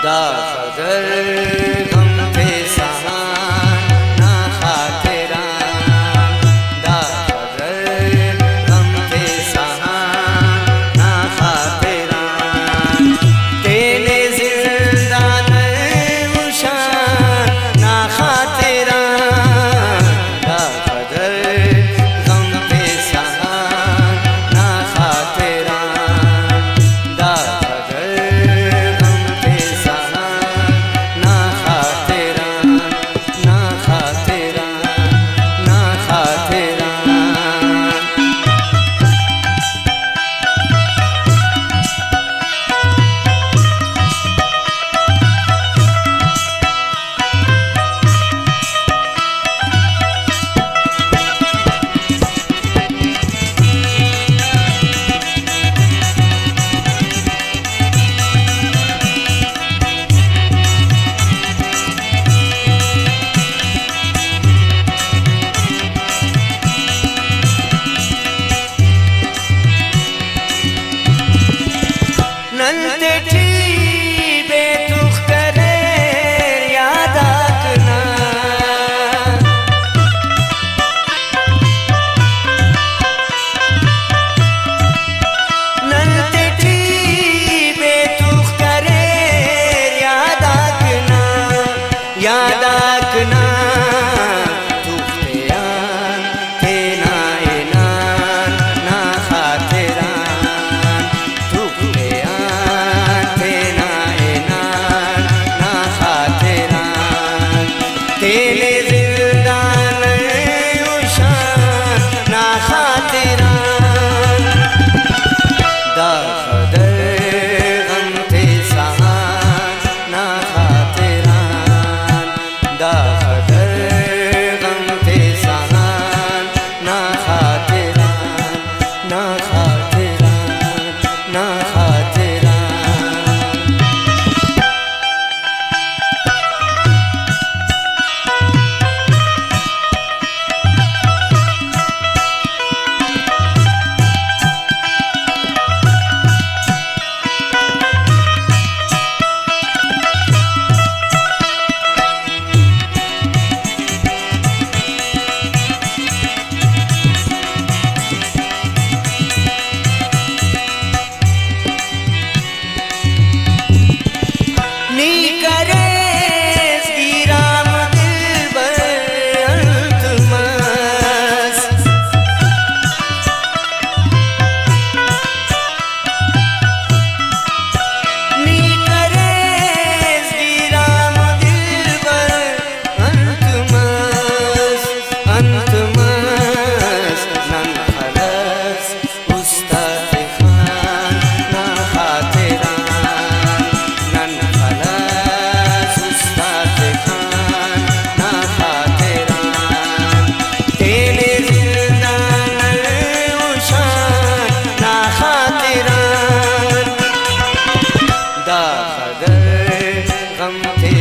दा खदर गम थे सहान ना खातिरान, दा खदर गम थे सहान ना खातिरान, तेने जिंदान उशान ना खातिरान, दा खदर गम थे सहान ना खातिरान, दा खदर गम थे सहान ना खातिरान, ना खातिरान, ना खातिरान। नन्ते बेतुख करे याद आकना, नन्ते बेतुख करे याद आकना, याद आकना, तुख्तियान थे ना एनान ना खातिरान, तुख्तियान थे ना एनान ना खातिरान, तेने जिंदान उशान ना खातिरान, दा खदर गम थे सहान ना खातिरान, दा खदर गम थे सहान ना खातिरान, ना खातिरान, ना खातिरान। नी करे गिराम दिलबर अल्तमस, नी करे गिराम दिलबर अल्तमस, अल्तमस, नन खलस उस्ताद खान ना खातिरान, नन खलस उस्ताद खान ना खातिरान, तेने जिंदान उशान ना खातिरान, दा खदर गम थे